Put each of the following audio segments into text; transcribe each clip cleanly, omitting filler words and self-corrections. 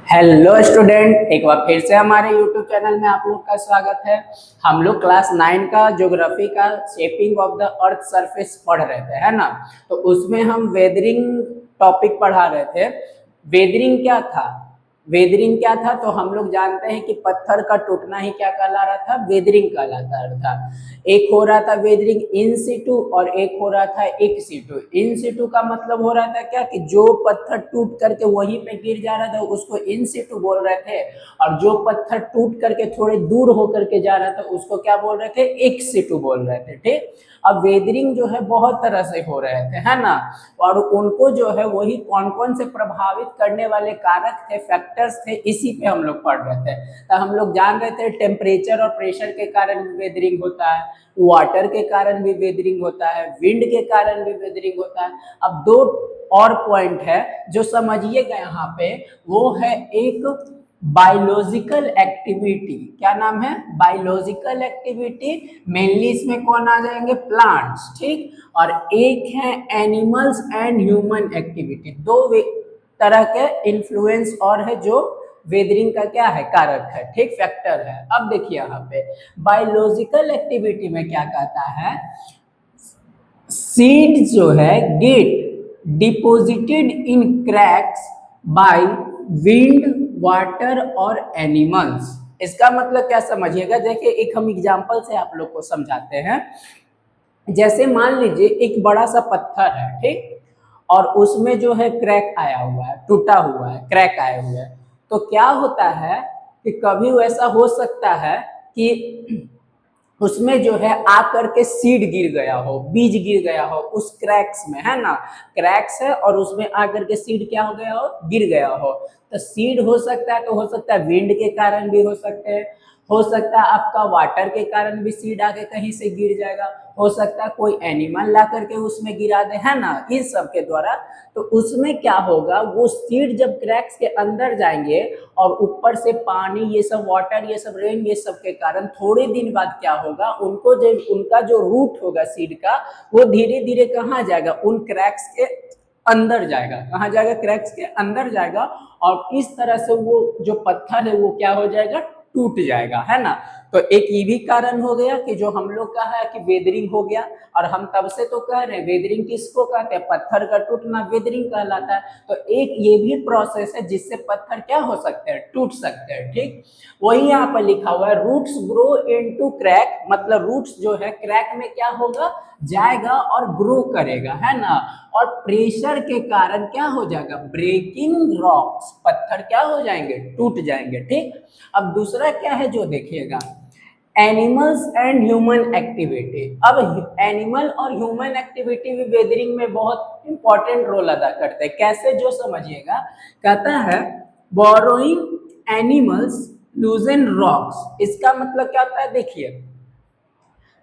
Hello student, एक बार फिर से हमारे यूट्यूब चैनल में आप लोग का स्वागत है। हम लोग क्लास 9 का ज्योग्राफी का shaping of the earth surface पढ़ रहे थे, है ना। तो उसमें हम वेदरिंग टॉपिक पढ़ा रहे थे। वेदरिंग क्या था तो हम लोग जानते हैं कि पत्थर का टूटना ही क्या कहला रहा था, वेदरिंग कहलाता था। एक हो रहा था वेदरिंग इन सिटू और एक हो रहा था एक्स सिटू। इन सिटू का मतलब हो रहा था क्या कि जो पत्थर टूट करके वहीं पे गिर जा रहा था उसको इन सिटू बोल रहे थे, और जो पत्थर टूट करके थोड़े दूर होकर के जा रहा था उसको क्या बोल रहे थे, एक्स सिटू बोल रहे थे। ठीक, अब वेदरिंग जो है बहुत तरह से हो रहे थे, है ना। और उनको जो है वही कौन कौन से प्रभावित करने वाले कारक थे, फैक्टर्स थे, इसी पे हम लोग पढ़ रहे थे। तो हम लोग जान रहे थे टेम्परेचर और प्रेशर के कारण भी वेदरिंग होता है, वाटर के कारण भी वेदरिंग होता है, विंड के कारण भी वेदरिंग होता है। अब दो और पॉइंट है जो समझिएगा यहाँ पे, वो है एक बायोलॉजिकल एक्टिविटी। क्या नाम है? Biological activity. मेनली इसमें कौन आ जाएंगे? प्लांट्स, ठीक। और एक है एनिमल्स एंड ह्यूमन एक्टिविटी। दो तरह के इन्फ्लुएंस और है जो वेदरिंग का क्या है, कारक है, ठीक, फैक्टर है। अब देखिए यहाँ पे बायोलॉजिकल एक्टिविटी में क्या कहता है, सीड जो है get deposited in cracks by wind, water और एनिमल्स। इसका मतलब क्या समझिएगा, देखिए एक हम एग्जांपल से आप लोग को समझाते हैं। जैसे मान लीजिए एक बड़ा सा पत्थर है, ठीक, और उसमें जो है क्रैक आया हुआ है, टूटा हुआ है, क्रैक आए हुए हैं। तो क्या होता है कि कभी ऐसा हो सकता है कि उसमें जो है आकर के सीड गिर गया हो, बीज गिर गया हो उस क्रैक्स में, है ना। क्रैक्स है और उसमें आकर के सीड क्या हो गया हो, गिर गया हो। तो सीड हो सकता है, तो हो सकता है विंड के कारण भी हो सकते हैं, हो सकता है आपका वाटर के कारण भी सीड आके कहीं से गिर जाएगा, हो सकता है कोई एनिमल ला करके उसमें गिरा दे, है ना, इन सब के द्वारा। तो उसमें क्या होगा, वो सीड जब क्रैक्स के अंदर जाएंगे और ऊपर से पानी, ये सब वाटर, ये सब रेन, ये सब के कारण थोड़े दिन बाद क्या होगा, उनको जो उनका जो रूट होगा सीड का, वो धीरे धीरे कहाँ जाएगा, उन क्रैक्स के अंदर जाएगा। कहाँ जाएगा? क्रैक्स के अंदर जाएगा। और इस तरह से वो जो पत्थर है वो क्या हो जाएगा, टूट जाएगा, है ना। तो एक ये भी कारण हो गया कि जो हम लोग का है कि वेदरिंग हो गया। और हम तब से तो कह रहे हैं वेदरिंग किसको कहते हैं, पत्थर का टूटना वेदरिंग कहलाता है। तो एक ये भी प्रोसेस है जिससे पत्थर क्या हो सकते हैं, टूट सकते हैं, ठीक। वही यहाँ पर लिखा हुआ है रूट्स ग्रो इनटू क्रैक, मतलब रूट्स जो है क्रैक में क्या होगा, जाएगा और ग्रो करेगा, है ना। और प्रेशर के कारण क्या हो जाएगा, ब्रेकिंग रॉक्स, पत्थर क्या हो जाएंगे, टूट जाएंगे, ठीक। अब दूसरा क्या है जो देखिएगा, एनिमल्स एंड ह्यूमन एक्टिविटी। अब एनिमल और ह्यूमन एक्टिविटी भी वेदरिंग में बहुत इंपॉर्टेंट रोल अदा करते हैं। कैसे, जो समझिएगा, कहता है बोरोइंग एनिमल्स लूजन रॉक्स। इसका मतलब क्या होता है, देखिए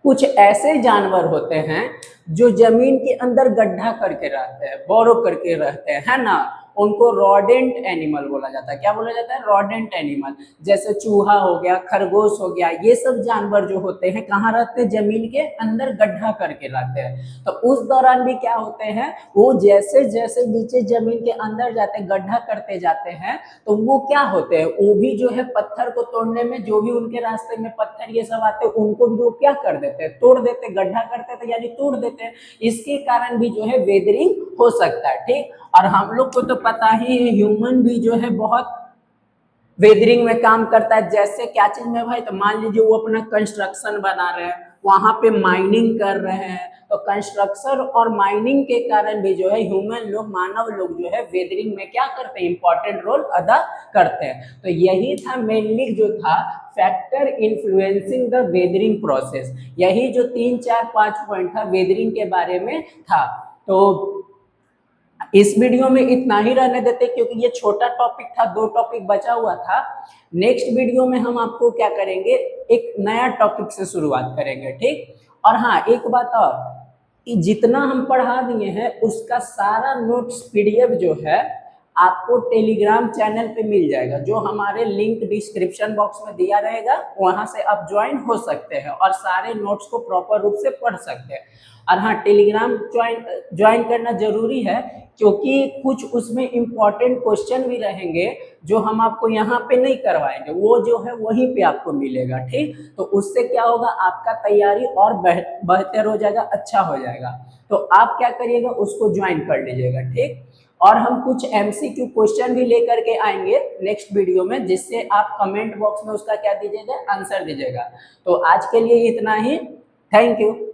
कुछ ऐसे जानवर होते हैं जो जमीन के अंदर गड्ढा करके रहते हैं, बोरो करके रहते हैं, है ना। उनको रॉडेंट एनिमल बोला जाता है। क्या बोला जाता है? Rodent animal. जैसे चूहा हो गया, खरगोश हो गया, ये सब जानवर जो होते हैं कहाँ रहते हैं, जमीन के अंदर गड्ढा करके रहते हैं। तो उस दौरान भी क्या होते हैं, वो जैसे जैसे नीचे जमीन के अंदर जाते हैं, गड्ढा करते जाते हैं, तो वो क्या होते हैं, वो भी जो है पत्थर को तोड़ने में, जो भी उनके रास्ते में पत्थर ये सब आते हैं उनको भी वो क्या कर देते हैं, तोड़ देते हैं, गड्ढा करते थे यानी तोड़ देते हैं। इसके कारण भी जो है वेदरिंग हो सकता है, ठीक। और हम लोग को तो पता ही है ह्यूमन भी जो है बहुत वेदरिंग में काम करता है। जैसे क्या चीज में भाई, तो मान लीजिए वो अपना कंस्ट्रक्शन बना रहे हैं, वहां पे माइनिंग कर रहे हैं, तो कंस्ट्रक्शन और माइनिंग के कारण भी जो है ह्यूमन लोग, मानव लोग जो है वेदरिंग में क्या करते हैं, इंपॉर्टेंट रोल अदा करते हैं। तो यही था मेनली जो था factor influencing the weathering process. यही जो 3 4 5 पॉइंट था वेदरिंग के बारे में था। तो इस वीडियो में इतना ही रहने देते क्योंकि ये छोटा टॉपिक था, 2 टॉपिक बचा हुआ था। नेक्स्ट वीडियो में हम आपको क्या करेंगे, एक नया टॉपिक से शुरुआत करेंगे, ठीक। और हाँ, एक बात और, कि जितना हम पढ़ा दिए हैं उसका सारा नोट्स पीडीएफ जो है आपको टेलीग्राम चैनल पे मिल जाएगा, जो हमारे लिंक डिस्क्रिप्शन बॉक्स में दिया रहेगा, वहां से आप ज्वाइन हो सकते हैं और सारे नोट्स को प्रॉपर रूप से पढ़ सकते हैं। और हाँ, टेलीग्राम ज्वाइन करना जरूरी है, क्योंकि कुछ उसमें इम्पोर्टेंट क्वेश्चन भी रहेंगे जो हम आपको यहाँ पे नहीं करवाएंगे, वो जो है वहीं पे आपको मिलेगा। ठीक, तो उससे क्या होगा, आपका तैयारी और बेहतर हो जाएगा, अच्छा हो जाएगा। तो आप क्या करिएगा, उसको ज्वाइन कर लीजिएगा। ठीक, और हम कुछ एमसीक्यू क्वेश्चन भी लेकर के आएंगे नेक्स्ट वीडियो में, जिससे आप कमेंट बॉक्स में उसका क्या दीजिएगा, आंसर दीजिएगा। तो आज के लिए इतना ही। Thank you.